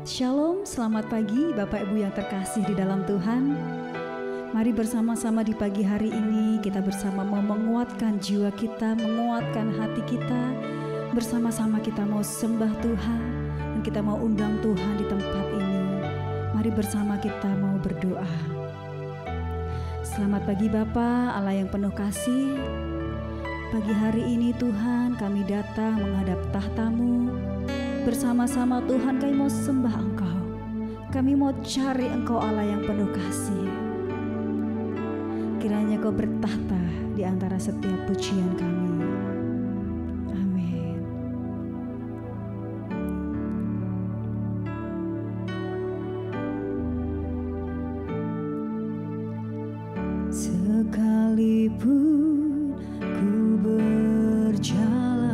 Shalom, selamat pagi Bapak Ibu yang terkasih di dalam Tuhan. Mari bersama-sama di pagi hari ini kita bersama mau menguatkan jiwa kita, menguatkan hati kita. Bersama-sama kita mau sembah Tuhan dan kita mau undang Tuhan di tempat ini. Mari bersama kita mau berdoa. Selamat pagi Bapa, Allah yang penuh kasih. Pagi hari ini Tuhan kami datang menghadap tahta-Mu. Bersama-sama Tuhan kami mau sembah Engkau. Kami mau cari Engkau Allah yang penuh kasih. Kiranya Kau bertahta di antara setiap pujian kami. Amin. Sekalipun ku berjalan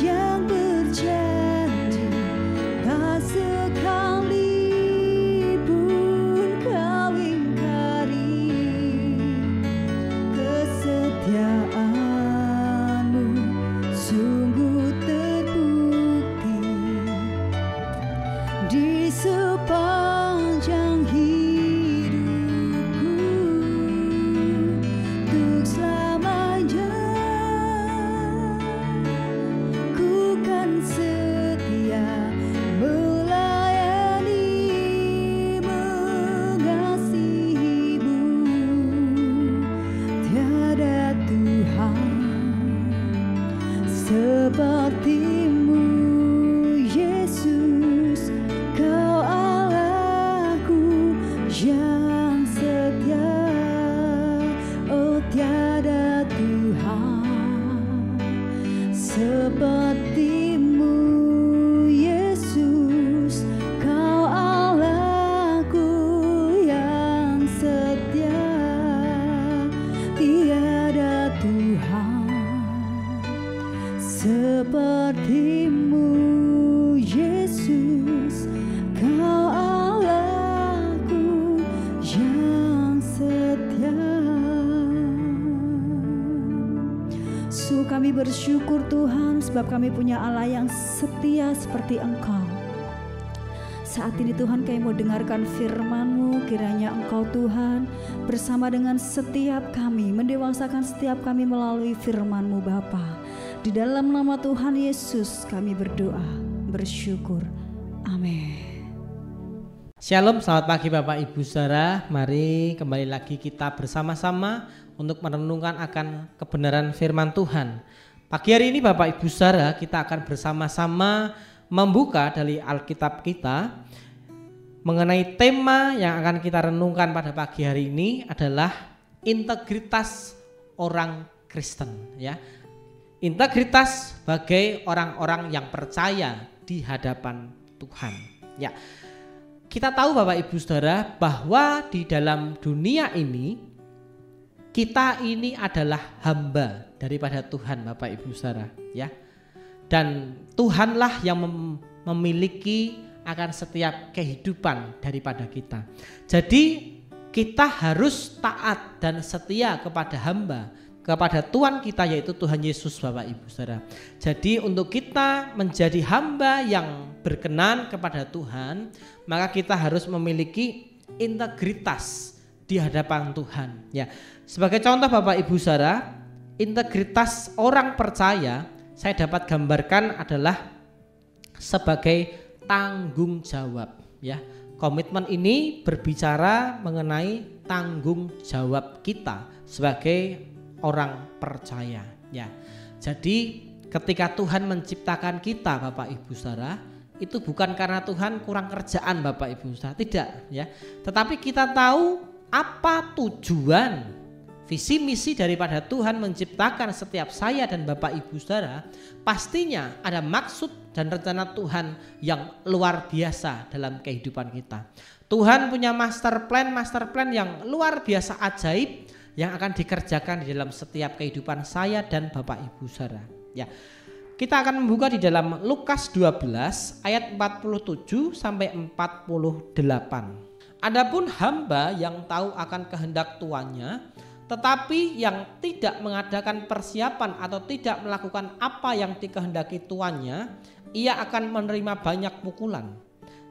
yang berjalan. hatimu Yesus, Kau Allahku yang setia. Kami bersyukur Tuhan sebab kami punya Allah yang setia seperti Engkau. Saat ini Tuhan kami mau dengarkan firman-Mu, kiranya Engkau Tuhan bersama dengan setiap kami, mendewasakan setiap kami melalui firman-Mu Bapa. Di dalam nama Tuhan Yesus kami berdoa, bersyukur. Amin. Shalom, selamat pagi Bapak Ibu Saudara. Mari kembali lagi kita bersama-sama untuk merenungkan akan kebenaran firman Tuhan. Pagi hari ini Bapak Ibu Saudara, kita akan bersama-sama membuka dari Alkitab kita mengenai tema yang akan kita renungkan pada pagi hari ini adalah integritas orang Kristen, ya. Integritas sebagai orang-orang yang percaya di hadapan Tuhan, ya. Kita tahu Bapak Ibu Saudara bahwa di dalam dunia ini kita ini adalah hamba daripada Tuhan Bapak Ibu Saudara, ya. Dan Tuhanlah yang memiliki akan setiap kehidupan daripada kita. Jadi kita harus taat dan setia kepada hamba, kepada Tuhan kita yaitu Tuhan Yesus Bapak Ibu Saudara. Jadi untuk kita menjadi hamba yang berkenan kepada Tuhan, maka kita harus memiliki integritas di hadapan Tuhan, ya. Sebagai contoh Bapak Ibu Saudara, integritas orang percaya saya dapat gambarkan adalah sebagai tanggung jawab, ya. Komitmen ini berbicara mengenai tanggung jawab kita sebagai orang percaya, ya. Jadi ketika Tuhan menciptakan kita Bapak Ibu Saudara, itu bukan karena Tuhan kurang kerjaan Bapak Ibu Saudara, tidak, ya. Tetapi kita tahu apa tujuan visi misi daripada Tuhan menciptakan setiap saya dan Bapak Ibu Saudara. Pastinya ada maksud dan rencana Tuhan yang luar biasa dalam kehidupan kita. Tuhan punya master plan yang luar biasa ajaib yang akan dikerjakan di dalam setiap kehidupan saya dan Bapak Ibu Saudara, ya. Kita akan membuka di dalam Lukas 12 ayat 47 sampai 48. Adapun hamba yang tahu akan kehendak tuannya tetapi yang tidak mengadakan persiapan atau tidak melakukan apa yang dikehendaki tuannya, ia akan menerima banyak pukulan.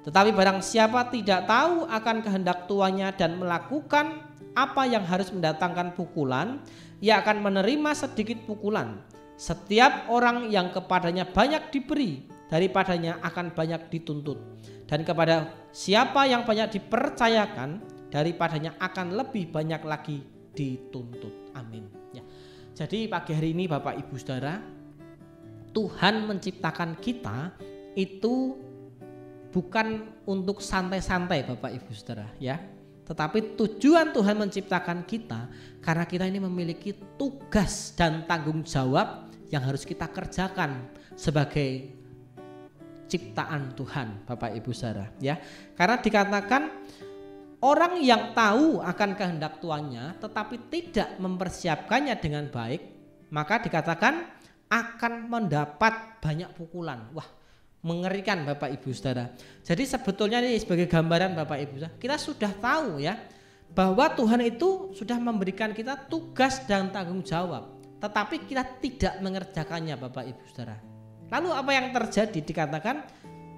Tetapi barang siapa tidak tahu akan kehendak tuannya dan melakukan apa yang harus mendatangkan pukulan, ia akan menerima sedikit pukulan. Setiap orang yang kepadanya banyak diberi, daripadanya akan banyak dituntut. Dan kepada siapa yang banyak dipercayakan, daripadanya akan lebih banyak lagi dituntut. Amin, ya. Jadi pagi hari ini Bapak Ibu Saudara, Tuhan menciptakan kita itu bukan untuk santai-santai Bapak Ibu Saudara, ya. Tetapi tujuan Tuhan menciptakan kita karena kita ini memiliki tugas dan tanggung jawab yang harus kita kerjakan sebagai ciptaan Tuhan Bapak Ibu Saudara, ya. Karena dikatakan orang yang tahu akan kehendak tuannya tetapi tidak mempersiapkannya dengan baik, maka dikatakan akan mendapat banyak pukulan. Wah, mengerikan Bapak Ibu Saudara. Jadi sebetulnya ini sebagai gambaran Bapak Ibu Saudara, kita sudah tahu ya bahwa Tuhan itu sudah memberikan kita tugas dan tanggung jawab, tetapi kita tidak mengerjakannya Bapak Ibu Saudara. Lalu apa yang terjadi? Dikatakan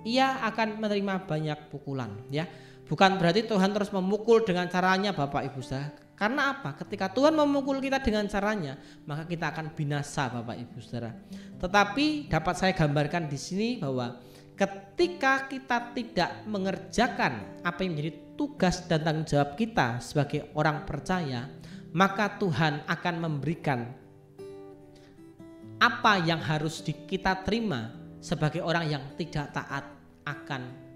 ia akan menerima banyak pukulan, ya. Bukan berarti Tuhan terus memukul dengan caranya Bapak Ibu Saudara. Karena apa? Ketika Tuhan memukul kita dengan caranya, maka kita akan binasa Bapak Ibu Saudara. Tetapi dapat saya gambarkan di sini bahwa ketika kita tidak mengerjakan apa yang menjadi tugas dan tanggung jawab kita sebagai orang percaya, maka Tuhan akan memberikan apa yang harus kita terima sebagai orang yang tidak taat akan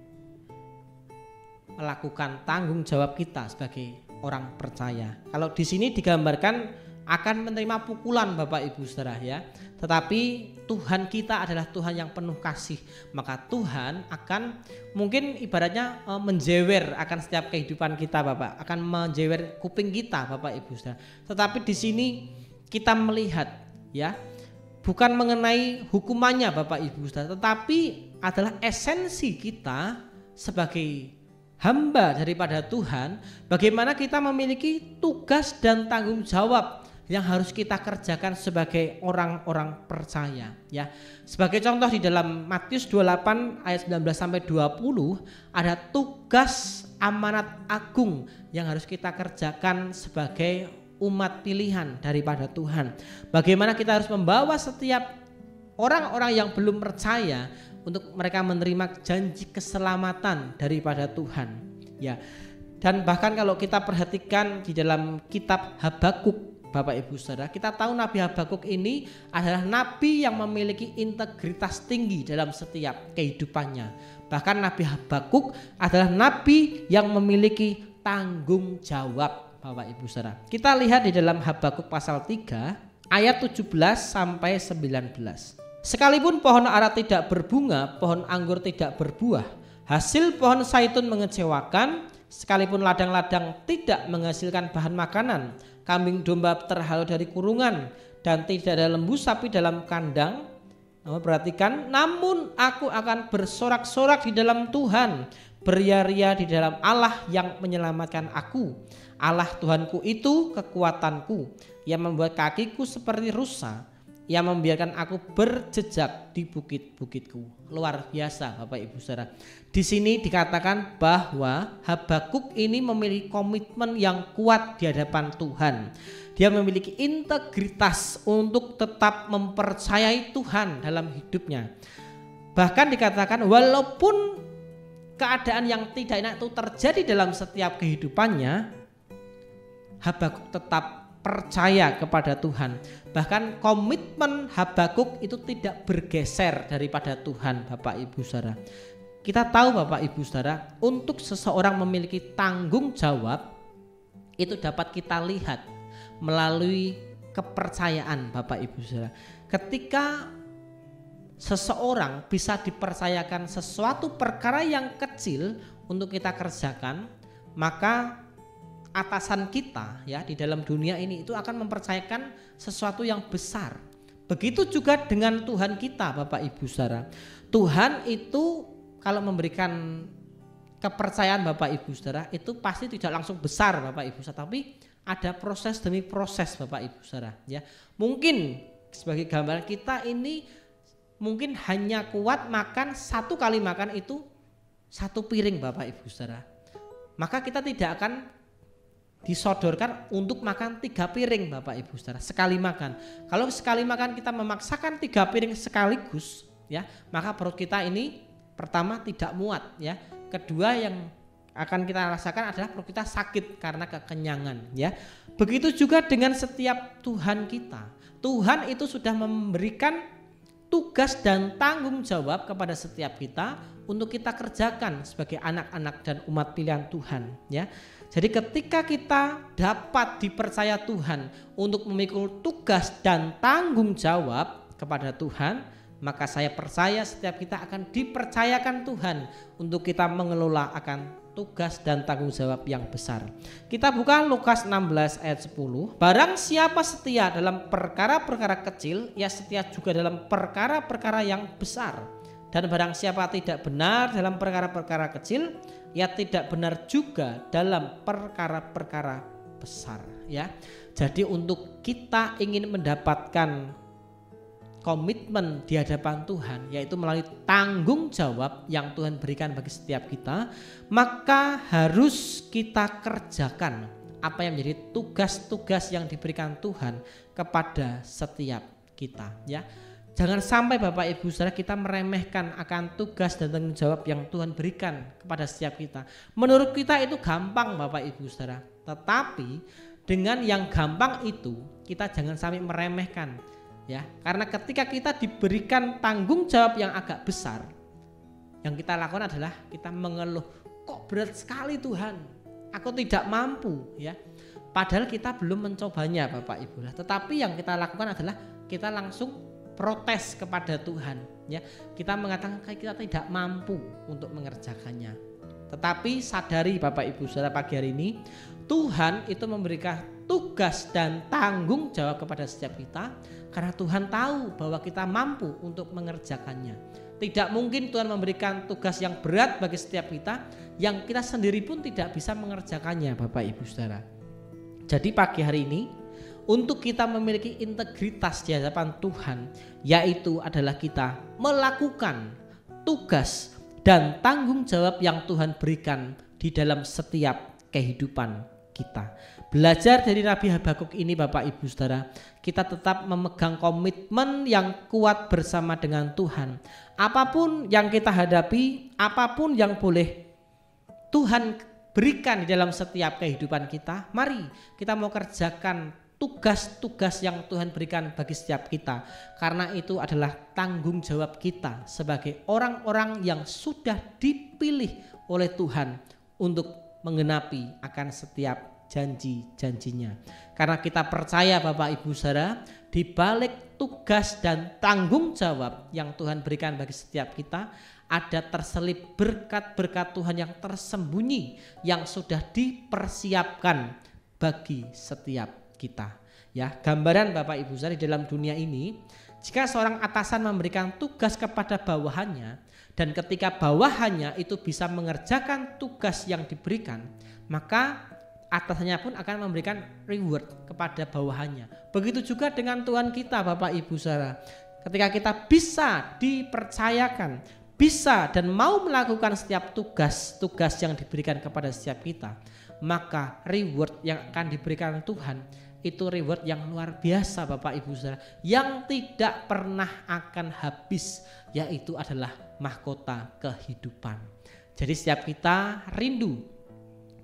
melakukan tanggung jawab kita sebagai orang percaya. Kalau di sini digambarkan akan menerima pukulan Bapak Ibu Saudara, ya. Tetapi Tuhan kita adalah Tuhan yang penuh kasih, maka Tuhan akan mungkin ibaratnya menjewer akan setiap kehidupan kita Bapak, akan menjewer kuping kita Bapak Ibu Saudara. Tetapi di sini kita melihat ya bukan mengenai hukumannya Bapak Ibu Saudara, tetapi adalah esensi kita sebagai hamba daripada Tuhan, bagaimana kita memiliki tugas dan tanggung jawab yang harus kita kerjakan sebagai orang-orang percaya ya. Sebagai contoh di dalam Matius 28 ayat 19 sampai 20 ada tugas amanat agung yang harus kita kerjakan sebagai umat pilihan daripada Tuhan. Bagaimana kita harus membawa setiap orang-orang yang belum percaya untuk mereka menerima janji keselamatan daripada Tuhan ya. Dan bahkan kalau kita perhatikan di dalam kitab Habakuk Bapak Ibu Saudara, kita tahu Nabi Habakuk ini adalah nabi yang memiliki integritas tinggi dalam setiap kehidupannya. Bahkan Nabi Habakuk adalah nabi yang memiliki tanggung jawab Bapak Ibu Saudara. Kita lihat di dalam Habakuk pasal 3 ayat 17 sampai 19. Sekalipun pohon ara tidak berbunga, pohon anggur tidak berbuah, hasil pohon zaitun mengecewakan, sekalipun ladang-ladang tidak menghasilkan bahan makanan, kambing domba terhalau dari kurungan, dan tidak ada lembu sapi dalam kandang. Perhatikan, namun aku akan bersorak-sorak di dalam Tuhan, beria-ria di dalam Allah yang menyelamatkan aku. Allah Tuhanku itu kekuatanku, yang membuat kakiku seperti rusa, yang membiarkan aku berjejak di bukit-bukitku. Luar biasa Bapak Ibu Saudara. Di sini dikatakan bahwa Habakuk ini memiliki komitmen yang kuat di hadapan Tuhan. Dia memiliki integritas untuk tetap mempercayai Tuhan dalam hidupnya. Bahkan dikatakan walaupun keadaan yang tidak enak itu terjadi dalam setiap kehidupannya, Habakuk tetap percaya kepada Tuhan. Bahkan komitmen Habakuk itu tidak bergeser daripada Tuhan Bapak Ibu Saudara. Kita tahu Bapak Ibu Saudara, untuk seseorang memiliki tanggung jawab itu dapat kita lihat melalui kepercayaan Bapak Ibu Saudara. Ketika seseorang bisa dipercayakan sesuatu perkara yang kecil untuk kita kerjakan, maka atasan kita ya di dalam dunia ini itu akan mempercayakan sesuatu yang besar. Begitu juga dengan Tuhan kita Bapak Ibu Saudara. Tuhan itu kalau memberikan kepercayaan Bapak Ibu Saudara itu pasti tidak langsung besar Bapak Ibu Saudara, tapi ada proses demi proses Bapak Ibu Saudara ya. Mungkin sebagai gambaran kita ini mungkin hanya kuat makan satu kali makan itu satu piring Bapak Ibu Saudara. Maka kita tidak akan disodorkan untuk makan 3 piring Bapak Ibu Saudara sekali makan. Kalau sekali makan kita memaksakan 3 piring sekaligus ya, maka perut kita ini pertama tidak muat ya. Kedua yang akan kita rasakan adalah perut kita sakit karena kekenyangan ya. Begitu juga dengan setiap Tuhan kita. Tuhan itu sudah memberikan tugas dan tanggung jawab kepada setiap kita untuk kita kerjakan sebagai anak-anak dan umat pilihan Tuhan ya. Jadi ketika kita dapat dipercaya Tuhan untuk memikul tugas dan tanggung jawab kepada Tuhan, maka saya percaya setiap kita akan dipercayakan Tuhan untuk kita mengelola akan tugas dan tanggung jawab yang besar. Kita buka Lukas 16 ayat 10. Barang siapa setia dalam perkara-perkara kecil, ia setia juga dalam perkara-perkara yang besar. Dan barang siapa tidak benar dalam perkara-perkara kecil, ia tidak benar juga dalam perkara-perkara besar ya. Jadi untuk kita ingin mendapatkan komitmen di hadapan Tuhan, yaitu melalui tanggung jawab yang Tuhan berikan bagi setiap kita, maka harus kita kerjakan apa yang menjadi tugas-tugas yang diberikan Tuhan kepada setiap kita ya. Jangan sampai Bapak Ibu Saudara kita meremehkan akan tugas dan tanggung jawab yang Tuhan berikan kepada setiap kita. Menurut kita itu gampang Bapak Ibu Saudara, tetapi dengan yang gampang itu kita jangan sampai meremehkan ya. Karena ketika kita diberikan tanggung jawab yang agak besar, yang kita lakukan adalah kita mengeluh, kok berat sekali Tuhan, aku tidak mampu ya. Padahal kita belum mencobanya Bapak Ibu. Tetapi yang kita lakukan adalah kita langsung protes kepada Tuhan ya. Kita mengatakan kita tidak mampu untuk mengerjakannya. Tetapi sadari Bapak Ibu Saudara pagi hari ini, Tuhan itu memberikan tugas dan tanggung jawab kepada setiap kita, karena Tuhan tahu bahwa kita mampu untuk mengerjakannya. Tidak mungkin Tuhan memberikan tugas yang berat bagi setiap kita yang kita sendiri pun tidak bisa mengerjakannya, Bapak Ibu Saudara. Jadi pagi hari ini untuk kita memiliki integritas di hadapan Tuhan, yaitu adalah kita melakukan tugas dan tanggung jawab yang Tuhan berikan di dalam setiap kehidupan kita. Belajar dari Nabi Habakuk ini, Bapak Ibu Saudara, kita tetap memegang komitmen yang kuat bersama dengan Tuhan. Apapun yang kita hadapi, apapun yang boleh Tuhan berikan di dalam setiap kehidupan kita, mari kita mau kerjakan tugas-tugas yang Tuhan berikan bagi setiap kita, karena itu adalah tanggung jawab kita sebagai orang-orang yang sudah dipilih oleh Tuhan untuk menggenapi akan setiap janji-janjinya. Karena kita percaya, Bapak Ibu Saudara, di balik tugas dan tanggung jawab yang Tuhan berikan bagi setiap kita ada terselip berkat-berkat Tuhan yang tersembunyi yang sudah dipersiapkan bagi setiap kita. Ya, gambaran Bapak Ibu Saudara, di dalam dunia ini jika seorang atasan memberikan tugas kepada bawahannya dan ketika bawahannya itu bisa mengerjakan tugas yang diberikan, maka atasannya pun akan memberikan reward kepada bawahannya. Begitu juga dengan Tuhan kita, Bapak Ibu Saudara. Ketika kita bisa dipercayakan, bisa dan mau melakukan setiap tugas yang diberikan kepada setiap kita, maka reward yang akan diberikan Tuhan itu reward yang luar biasa, Bapak Ibu Saudara, yang tidak pernah akan habis, yaitu adalah mahkota kehidupan. Jadi setiap kita rindu,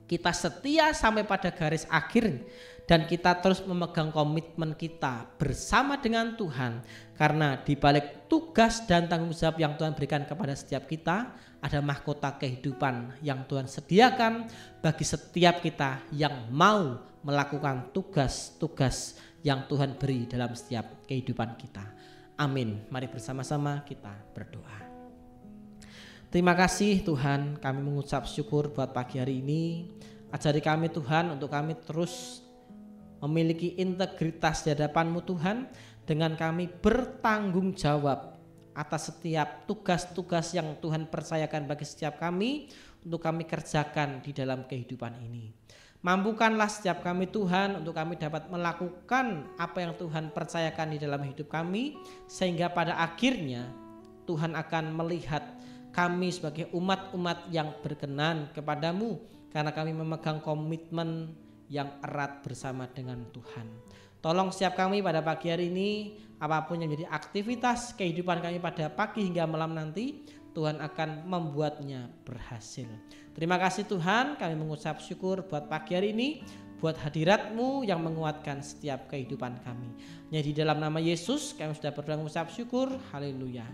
kita setia sampai pada garis akhir, dan kita terus memegang komitmen kita bersama dengan Tuhan, karena di balik tugas dan tanggung jawab yang Tuhan berikan kepada setiap kita ada mahkota kehidupan yang Tuhan sediakan bagi setiap kita yang mau melakukan tugas-tugas yang Tuhan beri dalam setiap kehidupan kita. Amin. Mari bersama-sama kita berdoa. Terima kasih Tuhan, kami mengucap syukur buat pagi hari ini. Ajari kami Tuhan untuk kami terus memiliki integritas di hadapan-Mu Tuhan, dengan kami bertanggung jawab atas setiap tugas-tugas yang Tuhan percayakan bagi setiap kami untuk kami kerjakan di dalam kehidupan ini. Mampukanlah setiap kami Tuhan untuk kami dapat melakukan apa yang Tuhan percayakan di dalam hidup kami, sehingga pada akhirnya Tuhan akan melihat kami sebagai umat-umat yang berkenan kepadamu, karena kami memegang komitmen yang erat bersama dengan Tuhan. Tolong setiap kami pada pagi hari ini, apapun yang menjadi aktivitas kehidupan kami pada pagi hingga malam nanti, Tuhan akan membuatnya berhasil. Terima kasih Tuhan, kami mengucap syukur buat pagi hari ini, buat hadirat-Mu yang menguatkan setiap kehidupan kami. Hanya di dalam nama Yesus kami sudah berdoa mengucap syukur. Haleluya.